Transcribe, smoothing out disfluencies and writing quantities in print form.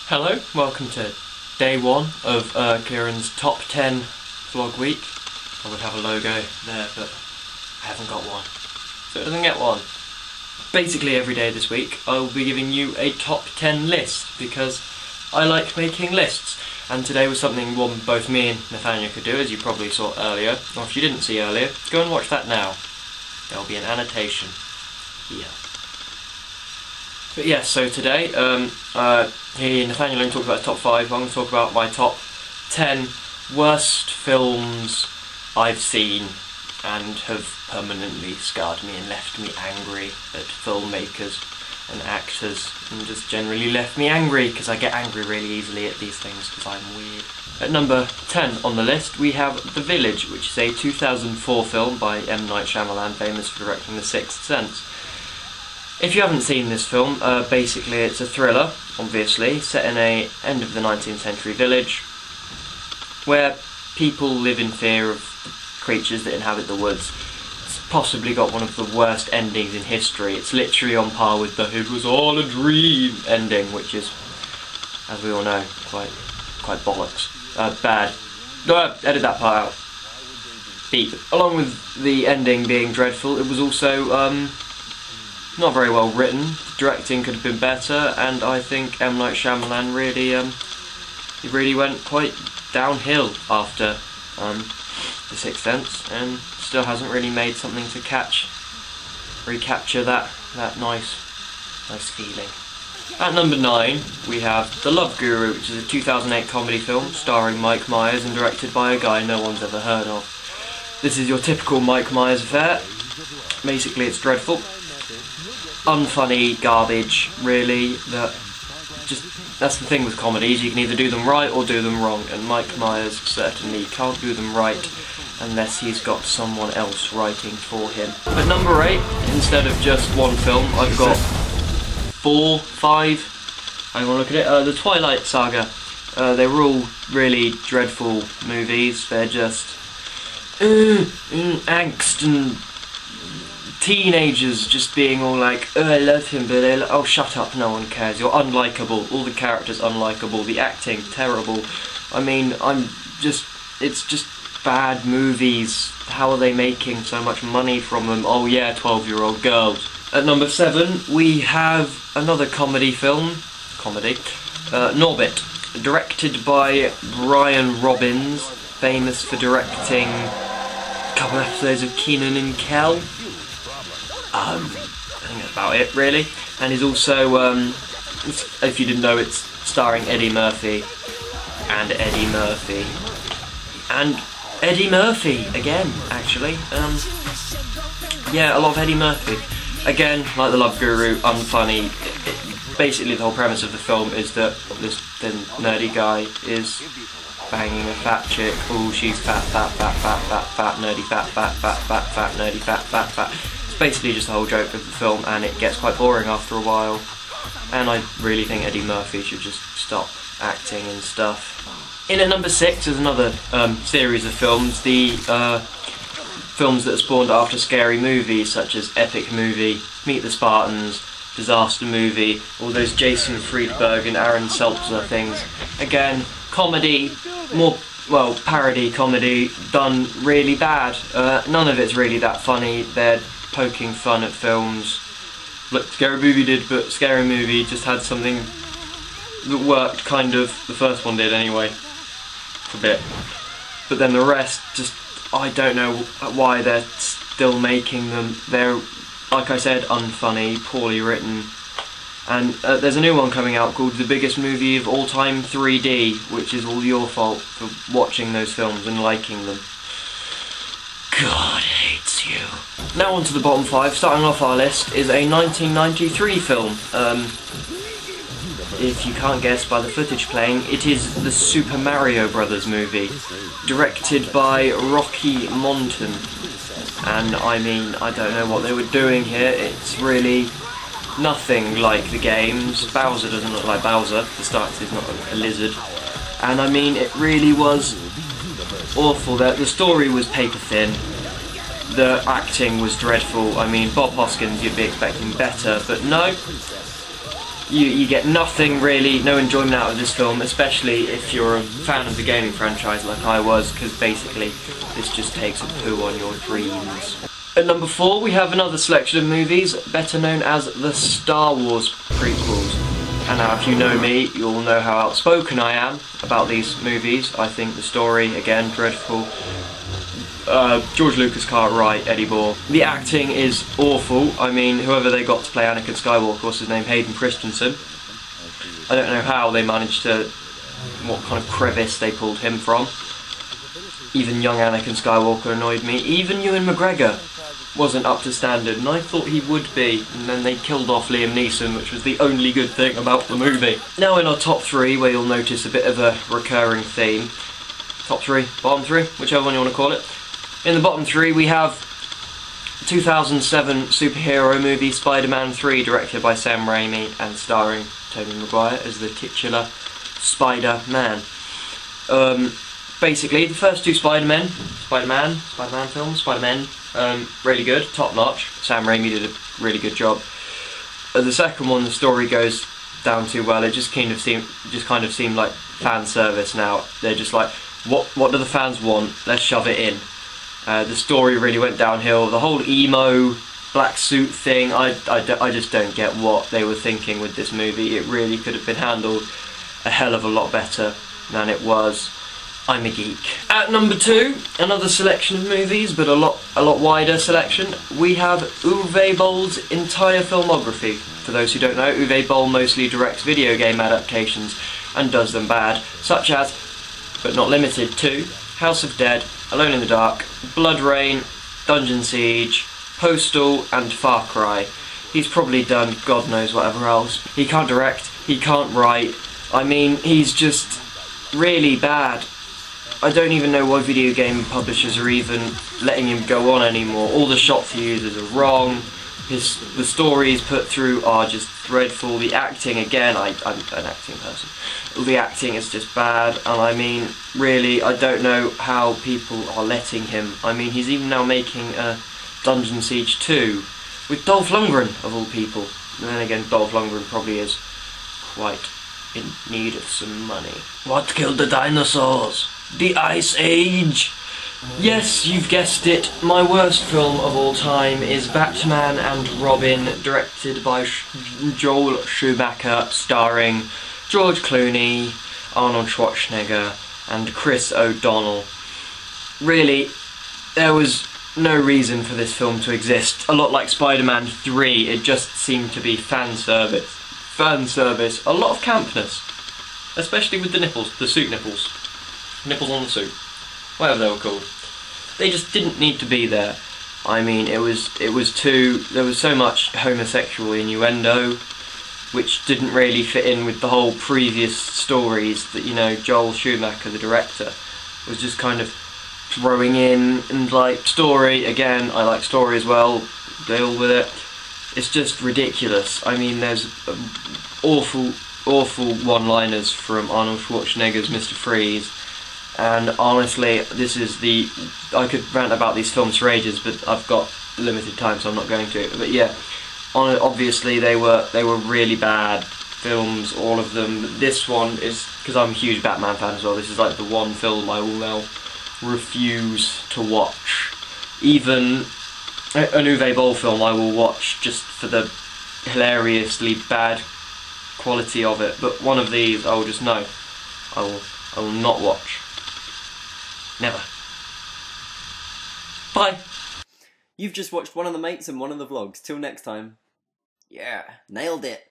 Hello, welcome to day one of Kieran's top 10 vlog week. I would have a logo there, but I haven't got one, so it doesn't get one. Basically every day this week I will be giving you a top 10 list, because I like making lists, and today was something both me and Nathaniel could do, as you probably saw earlier, or if you didn't see earlier, go and watch that now. There will be an annotation here. But yes, so today, he and Nathaniel are going to talk about top 5, I'm going to talk about my top 10 worst films I've seen and have permanently scarred me and left me angry at filmmakers and actors, and just generally left me angry, because I get angry really easily at these things because I'm weird. At number 10 on the list we have The Village, which is a 2004 film by M. Night Shyamalan, famous for directing The Sixth Sense. If you haven't seen this film, basically it's a thriller, obviously, set in a end of the 19th century village where people live in fear of the creatures that inhabit the woods. It's possibly got one of the worst endings in history. It's literally on par with the "it was all a dream" ending, which is, as we all know, quite bollocks. Bad. Edit that part out. Beep. Along with the ending being dreadful, it was also not very well written. The directing could have been better, and I think M. Night Shyamalan really went quite downhill after The Sixth Sense, and still hasn't really made something to recapture that nice feeling. At number 9 we have The Love Guru, which is a 2008 comedy film starring Mike Myers and directed by a guy no one's ever heard of. This is your typical Mike Myers affair. Basically it's dreadful. Unfunny garbage, really. That's the thing with comedies, you can either do them right or do them wrong, and Mike Myers certainly can't do them right unless he's got someone else writing for him. At number 8, instead of just one film, I've got 4, 5, I want to look at it, the Twilight Saga. They were all really dreadful movies. They're just angst and teenagers just being all like, oh, I love him, but oh, shut up, no one cares, you're unlikable, all the characters unlikable, the acting terrible. I mean, it's just bad movies. How are they making so much money from them? Oh yeah, 12-year-old girls. At number 7 we have another comedy film, Norbit, directed by Brian Robbins, famous for directing a couple episodes of Kieran and Kel. I think that's about it, really. And he's also, if you didn't know, it's starring Eddie Murphy and Eddie Murphy and Eddie Murphy again, actually. Yeah, a lot of Eddie Murphy. Again, like The Love Guru, unfunny. Basically, the whole premise of the film is that this thin, nerdy guy is banging a fat chick. Oh, she's fat, nerdy, fat, nerdy, fat. It's basically just the whole joke of the film, and it gets quite boring after a while. And I really think Eddie Murphy should just stop acting and stuff. In at number 6 is another series of films, the films that spawned after scary movies, such as Epic Movie, Meet the Spartans, Disaster Movie, all those Jason Friedberg and Aaron Seltzer things. Again, comedy, parody comedy, done really bad. None of it's really that funny. They're poking fun at films. Like Scary Movie did, but Scary Movie just had something that worked, kind of. The first one did anyway, for a bit. But then the rest, just, I don't know why they're still making them. They're, like I said, unfunny, poorly written. And there's a new one coming out called The Biggest Movie of All Time 3D, which is all your fault for watching those films and liking them. God hates you. Now on to the bottom 5. Starting off our list is a 1993 film. If you can't guess by the footage playing, it is the Super Mario Brothers movie, directed by Rocky Montan. And I mean, I don't know what they were doing here. It's really nothing like the games. Bowser doesn't look like Bowser, for starters, he's not a lizard. And I mean, it really was awful. The story was paper thin, the acting was dreadful. I mean, Bob Hoskins, you'd be expecting better, but no. You get nothing really, no enjoyment out of this film, especially if you're a fan of the gaming franchise like I was, because basically this just takes a poo on your dreams. At number 4 we have another selection of movies, better known as the Star Wars prequels. And now if you know me, you'll know how outspoken I am about these movies. I think the story, again, dreadful. George Lucas can't write Eddie Ball. The acting is awful. I mean, whoever they got to play Anakin Skywalker, what's his name, Hayden Christensen. I don't know how they managed to, what kind of crevice they pulled him from. Even young Anakin Skywalker annoyed me. Even Ewan McGregor wasn't up to standard, and I thought he would be, and then they killed off Liam Neeson, which was the only good thing about the movie. Now in our top 3, where you'll notice a bit of a recurring theme. Top 3, bottom 3, whichever one you want to call it. In the bottom 3 we have 2007 superhero movie Spider-Man 3, directed by Sam Raimi and starring Tobey Maguire as the titular Spider-Man. Basically, the first two Spider-Man films, really good, top notch. Sam Raimi did a really good job. The second one, the story goes down too well. It just kind of seemed like fan service now. They're just like, what do the fans want? Let's shove it in. The story really went downhill. The whole emo black suit thing, I just don't get what they were thinking with this movie. It really could have been handled a hell of a lot better than it was. I'm a geek. At number 2, another selection of movies, but a lot wider selection. We have Uwe Boll's entire filmography. For those who don't know, Uwe Boll mostly directs video game adaptations and does them bad, such as, but not limited to, House of Dead, Alone in the Dark, Blood Rain, Dungeon Siege, Postal, and Far Cry. He's probably done God knows whatever else. He can't direct, he can't write. I mean, he's just really bad. I don't even know why video game publishers are even letting him go on anymore. All the shots he uses are wrong. The stories put through are just dreadful. The acting, again, I'm an acting person. The acting is just bad, and I mean, really, I don't know how people are letting him. I mean, he's even now making a Dungeon Siege 2 with Dolph Lundgren, of all people. And then again, Dolph Lundgren probably is quite in need of some money. What killed the dinosaurs? The Ice Age! Yes, you've guessed it, my worst film of all time is Batman and Robin, directed by Joel Schumacher, starring George Clooney, Arnold Schwarzenegger and Chris O'Donnell. Really, there was no reason for this film to exist. A lot like Spider-Man 3, it just seemed to be fan service, a lot of campness, especially with the nipples, the suit nipples. Nipples on the suit, whatever they were called. They just didn't need to be there. I mean, there was so much homosexual innuendo, which didn't really fit in with the whole previous stories that, you know, Joel Schumacher, the director, was just kind of throwing in. And like, story, again, I like story as well, deal with it. It's just ridiculous. I mean, there's awful one-liners from Arnold Schwarzenegger's Mr. Freeze. And honestly, I could rant about these films for ages, but I've got limited time, so I'm not going to. But yeah, obviously they were really bad films, all of them. This one is, because I'm a huge Batman fan as well, this is like the one film I will now refuse to watch. Even an Uwe Boll film I will watch just for the hilariously bad quality of it, but one of these I will just know. I will not watch. Never. Bye. You've just watched one of the mates and one of the vlogs. Till next time. Yeah. Nailed it.